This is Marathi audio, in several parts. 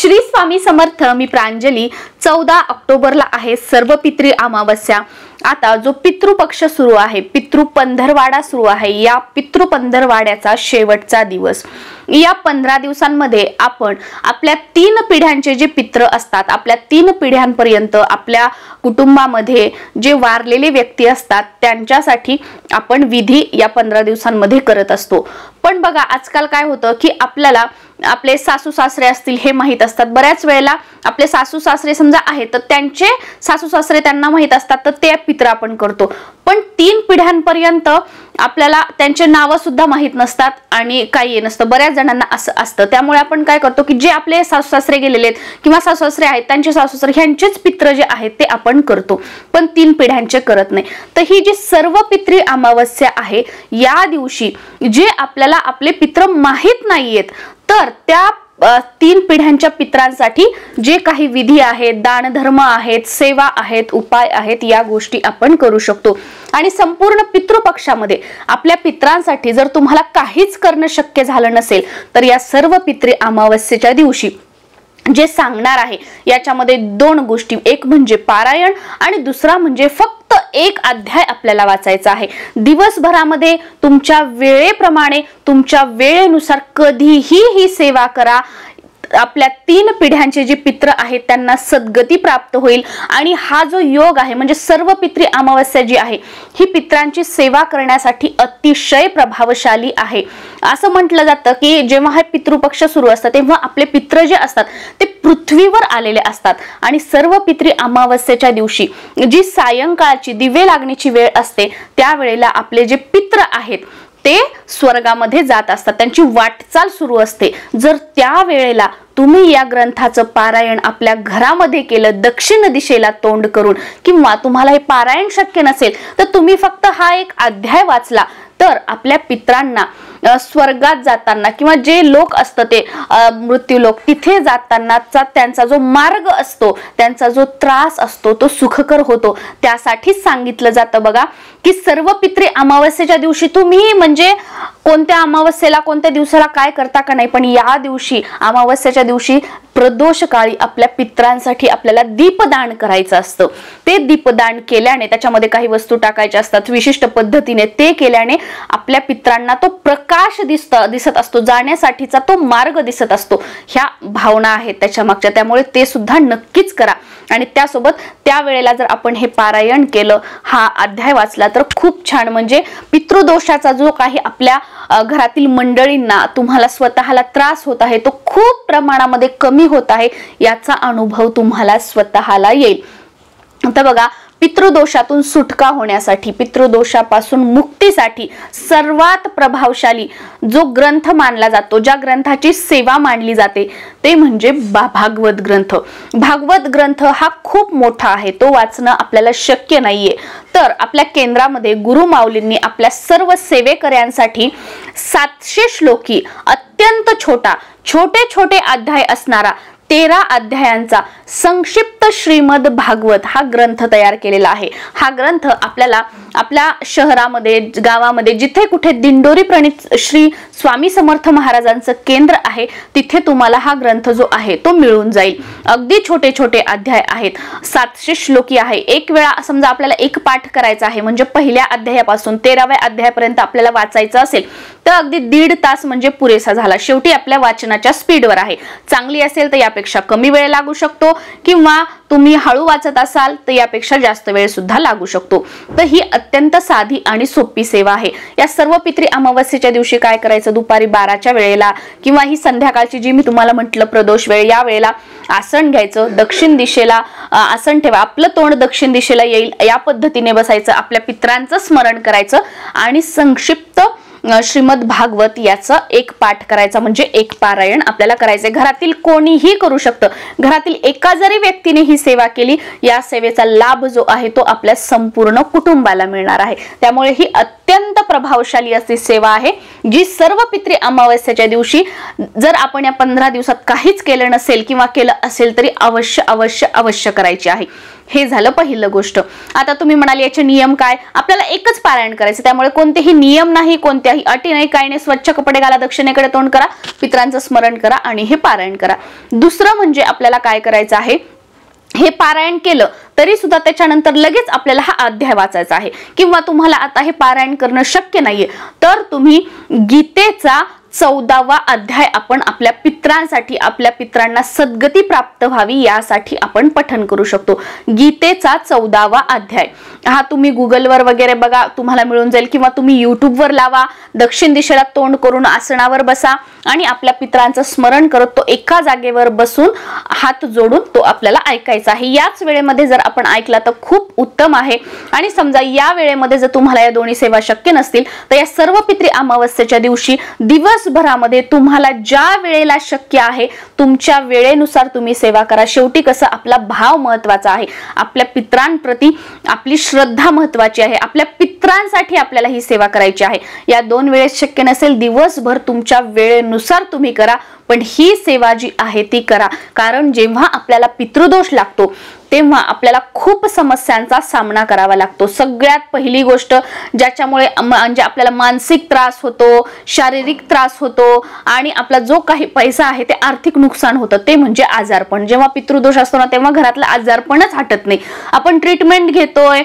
श्री स्वामी समर्थ. मी प्रांजली. 14 ऑक्टोबरला आहे सर्वपित्री अमावस्या. आता जो पितृपक्ष सुरू आहे, पितृ पंधरवाडा सुरू आहे, या पितृ पंधरवाड्याचा शेवटचा दिवस. या 15 दिवसांमध्ये आपण आपल्या 3 पिढ्यांचे जे पित्र असतात, आपल्या 3 पिढ्यांपर्यंत आपल्या कुटुंबामध्ये जे वारलेले व्यक्ती असतात त्यांच्यासाठी आपण विधी या 15 दिवसांमध्ये करत असतो. पण बघा आजकाल काय होतं की आपल्याला आपले सासू सासरे असतील हे माहित असतात. बऱ्याच वेळेला आपले सासू सासरे समजा आहेत तर त्यांचे सासू सासरे त्यांना माहित असतात तर ते पित्र आपण करतो. पण 3 पिढ्यांपर्यंत आपल्याला त्यांचे नाव सुद्धा माहित नसतात आणि काही नसतं. बऱ्याच जणांना असं असतं. त्यामुळे आपण काय करतो की जे आपले सासू सासरे गेलेले आहेत किंवा सासू सासरे आहेत त्यांचे सासू सासरे ह्यांचेच पित्र जे आहेत ते आपण करतो, पण 3 पिढ्यांचे करत नाही. तर ही जी सर्वपित्री अमावस्या आहे या दिवशी जे आपल्याला आपले पित्र माहित नाहीयेत तर त्या 3 पिढ्यांच्या पित्रांसाठी जे काही विधी आहेत, दानधर्म आहेत, सेवा आहेत, उपाय आहेत, या गोष्टी आपण करू शकतो. आणि संपूर्ण पितृपक्षामध्ये आपल्या पित्रांसाठी जर तुम्हाला काहीच करणं शक्य झालं नसेल तर या सर्व पित्री अमावस्येच्या दिवशी जे सांगणार आहे याच्यामध्ये 2 गोष्टी, एक म्हणजे पारायण आणि दुसरा म्हणजे फक्त एक अध्याय आपल्याला वाचायचा आहे. दिवसभरामध्ये तुमच्या वेळेप्रमाणे तुमच्या वेळेनुसार कधीही ही सेवा करा. आपल्या 3 पिढ्यांचे जे पित्र आहेत त्यांना सद्गती प्राप्त होईल. आणि हा जो योग आहे म्हणजे सर्व पित्री अमावस्या जी आहे ही पित्रांची सेवा करण्यासाठी अतिशय प्रभावशाली आहे. असं म्हटलं जातं की जेव्हा हा पितृपक्ष सुरू असतं तेव्हा आपले पित्र जे असतात ते पृथ्वीवर आलेले असतात आणि सर्व पित्री अमावस्येच्या दिवशी जी सायंकाळची दिवे लागण्याची वेळ असते त्यावेळेला आपले जे पित्र आहेत ते स्वर्गामध्ये जात असतात, त्यांची वाटचाल सुरू असते. जर त्या वेळेला तुम्ही या ग्रंथाचं पारायण आपल्या घरामध्ये केलं दक्षिण दिशेला तोंड करून, किंवा तुम्हाला हे पारायण शक्य नसेल तर तुम्ही फक्त हा एक अध्याय वाचला तर आपल्या पित्रांना स्वर्गात जाताना किंवा जे लोक असतं ते मृत्यू लोक तिथे जातानाचा त्यांचा जो मार्ग असतो, त्यांचा जो त्रास असतो तो सुखकर होतो. त्यासाठीच सांगितलं जातं बघा की सर्व पित्री अमावस्येच्या दिवशी तुम्ही म्हणजे कोणत्या अमावस्येला कोणत्या दिवसाला काय करता का नाही, पण या दिवशी अमावस्येच्या दिवशी प्रदोष काळी आपल्या पित्रांसाठी आपल्याला दीपदान करायचं असतं. ते दीपदान केल्याने त्याच्यामध्ये काही वस्तू टाकायच्या असतात विशिष्ट पद्धतीने, ते केल्याने आपल्या पित्रांना तो प्रकाश दिसत असतो, जाण्यासाठीचा तो मार्ग दिसत असतो. ह्या भावना आहेत त्याच्या मागच्या, त्यामुळे ते सुद्धा नक्कीच करा. आणि त्यासोबत त्यावेळेला जर आपण हे पारायण केलं, हा अध्याय वाचला तर खूप छान. म्हणजे पितृदोषाचा जो काही आपल्या घरातील मंडळींना तुम्हाला स्वतःला त्रास होत आहे तो खूप प्रमाणामध्ये कमी होत आहे याचा अनुभव तुम्हाला स्वतःला येईल. आता बघा पितृदोषातून सुटका होण्यासाठी, पितृदोषापासून मुक्तीसाठी सर्वात प्रभावशाली जो ग्रंथ मानला जातो, ज्या ग्रंथाची सेवा मानली जाते ते म्हणजे भागवत ग्रंथ. भागवत ग्रंथ हा खूप मोठा आहे, तो वाचणं आपल्याला शक्य नाहीये. तर आपल्या केंद्रामध्ये गुरुमाऊलींनी आपल्या सर्व सेवेकऱ्यांसाठी 700 श्लोकी अत्यंत छोटे अध्याय असणारा 13 अध्यायांचा संक्षिप्त श्रीमद भागवत हा ग्रंथ तयार केलेला आहे. हा ग्रंथ आपल्याला आपल्या शहरामध्ये गावामध्ये जिथे कुठे दिंडोरी प्रणित श्री स्वामी समर्थ महाराजांचं केंद्र आहे तिथे तुम्हाला हा ग्रंथ जो आहे तो मिळून जाईल. अगदी छोटे अध्याय आहेत, 700 श्लोकी आहे. एक वेळा समजा आपल्याला एक पाठ करायचा आहे म्हणजे पहिल्या अध्यायापासून 13व्या अध्यायापर्यंत आपल्याला वाचायचं असेल तर अगदी 1.5 तास म्हणजे पुरेसा झाला. शेवटी आपल्या वाचनाच्या स्पीडवर आहे. चांगली असेल तर यापेक्षा कमी वेळ लागू शकतो किंवा तुम्ही हळू वाचत असाल तर यापेक्षा जास्त वेळ सुद्धा लागू शकतो. तर ही अत्यंत साधी आणि सोपी सेवा आहे. या सर्व पित्री अमावस्येच्या दिवशी काय करायचं, दुपारी 12च्या वेळेला किंवा ही संध्याकाळची जी मी तुम्हाला म्हटलं प्रदोष वेळ, या वेळेला आसन घ्यायचं, दक्षिण दिशेला आसन ठेवा, आपलं तोंड दक्षिण दिशेला येईल या पद्धतीने बसायचं, आपल्या पित्रांचं स्मरण करायचं आणि संक्षिप्त श्रीमद भागवत याचा एक पाठ करायचा म्हणजे एक पारायण आपल्याला करायचे. घरातील कोणीही करू शकतं. घरातील एका जरी व्यक्तीने ही सेवा केली या सेवेचा लाभ जो आहे तो आपल्या संपूर्ण कुटुंबाला मिळणार आहे. त्यामुळे ही अत्यंत अत्यंत प्रभावशाली अशी सेवा आहे, जी सर्व पितृ अमावस्येच्या दिवशी जर आपण या 15 दिवसात काहीच केलं नसेल किंवा केलं असेल तरी अवश्य अवश्य अवश्य करायची आहे. हे झालं पहिलं गोष्ट. आता तुम्ही म्हणाले याचे नियम काय? आपल्याला एकच पारायण करायचं, त्यामुळे कोणतेही नियम नाही, कोणत्याही अटी नाही, काही नाही. स्वच्छ कपडे घाला, दक्षिणेकडे तोंड करा, पितरांचं स्मरण करा आणि हे पारायण करा. दुसरं म्हणजे आपल्याला काय करायचं आहे, हे पारायण केलं तरी सुद्धा त्याच्यानंतर लगेच आपल्याला हा अध्याय वाचायचा आहे, किंवा तुम्हाला आता हे पारायण करणं शक्य नाहीये तर तुम्ही गीतेचा 14वा अध्याय आपण आपल्या पितरांसाठी, आपल्या पितरांना सद्गती प्राप्त व्हावी यासाठी आपण पठण करू शकतो. गीतेचा 14वा अध्याय हा तुम्ही गुगलवर वगैरे बघा, तुम्हाला मिळून जाईल, किंवा तुम्ही युट्यूबवर लावा, दक्षिण दिशेला तोंड करून आसनावर बसा आणि आपल्या पितरांचं स्मरण करत तो एका जागेवर बसून हात जोडून तो आपल्याला ऐकायचा आहे. याच वेळेमध्ये जर आपण ऐकला तर खूप उत्तम आहे. आणि समजा या वेळेमध्ये जर तुम्हाला या दोन्ही सेवा शक्य नसतील तर या सर्व पितृ अमावस्येच्या दिवशी दिवसभरामध्ये तुम्हाला ज्या वेळेला शक्य आहे तुमच्या वेळेनुसार तुम्ही सेवा करा. शेवटी कसं आपला भाव महत्वाचा आहे, आपल्या पितरांप्रती आपली श्रद्धा महत्वाची आहे, आपल्या पितरांसाठी आपल्याला ही सेवा करायची आहे. या 2 वेळेस शक्य नसेल दिवसभर तुमच्या वेळेनुसार तुम्ही करा, पण ही सेवा जी आहे ती करा. कारण जेव्हा आपल्याला पितृदोष लागतो तेव्हा आपल्याला खूप समस्यांचा सामना करावा लागतो. सगळ्यात पहिली गोष्ट ज्याच्यामुळे म्हणजे आपल्याला मानसिक त्रास होतो, शारीरिक त्रास होतो आणि आपला जो काही पैसा आहे ते आर्थिक नुकसान होतं ते म्हणजे आजारपण. जेव्हा पितृदोष असतो ना तेव्हा घरातलं आजारपणच हटत नाही. आपण ट्रीटमेंट घेतोय,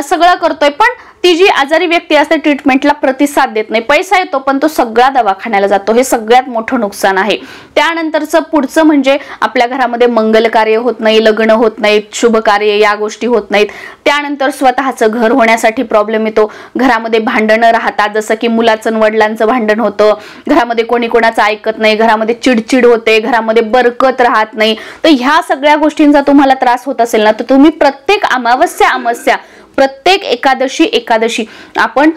सगळं करतोय, पण ती जी आजारी व्यक्ती असते ट्रीटमेंटला प्रतिसाद देत नाही, पैसा येतो पण तो सगळा दवाखान्याला जातो. हे सगळ्यात मोठं नुकसान आहे. त्यानंतरचं पुढचं म्हणजे आपल्या घरामध्ये मंगल कार्य होत नाही, लग्न होत नाहीत, शुभ कार्य या गोष्टी होत नाहीत. त्यानंतर स्वतःचं घर होण्यासाठी प्रॉब्लेम येतो, घरामध्ये भांडणं राहतात, जसं की मुलाचं वडिलांचं भांडण होतं, घरामध्ये कोणी कोणाचं ऐकत नाही, घरामध्ये चिडचिड होते, घरामध्ये बरकत राहत नाही. तर ह्या सगळ्या गोष्टींचा तुम्हाला त्रास होत असेल ना तर तुम्ही प्रत्येक अमावस्या प्रत्येक एकादशी आपण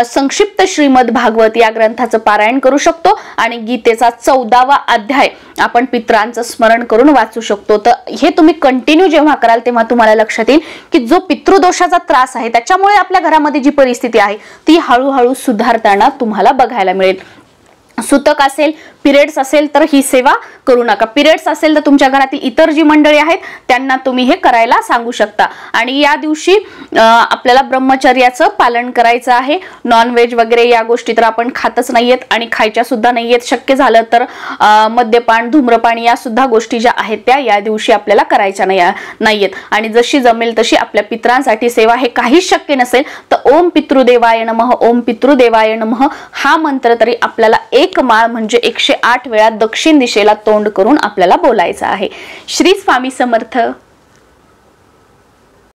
संक्षिप्त श्रीमद भागवत या ग्रंथाचं पारायण करू शकतो आणि गीतेचा 14वा अध्याय आपण पितरांचं स्मरण करून वाचू शकतो. तर हे तुम्ही कंटिन्यू जेव्हा कराल तेव्हा तुम्हाला लक्षात येईल की जो पितृदोषाचा त्रास आहे त्याच्यामुळे आपल्या घरामध्ये जी परिस्थिती आहे ती हळूहळू सुधारताना तुम्हाला बघायला मिळेल. सुतक असेल, पिरियड्स असेल तर ही सेवा करू नका. पिरियड्स असेल तर तुमच्या घरातील इतर जी मंडळी आहेत त्यांना तुम्ही हे करायला सांगू शकता. आणि या दिवशी आपल्याला ब्रह्मचर्याचं पालन करायचं आहे. नॉनव्हेज वगैरे या गोष्टी तर आपण खातच नाहीयेत आणि खायच्या सुद्धा नाहीयेत. शक्य झालं तर मद्यपान, धूम्रपान या सुद्धा गोष्टी ज्या आहेत त्या या दिवशी आपल्याला करायच्या नाहीयेत. आणि जशी जमेल तशी आपल्या पितरांसाठी सेवा, हे काहीच शक्य नसेल तर ओम पितृदेवाय नमः, ओम पितृदेवाय नमः हा मंत्र तरी आपल्याला एक माळ म्हणजे 108 वेळा दक्षिण दिशेला तोंड करून आपल्याला बोलायचं आहे. श्री स्वामी समर्थ.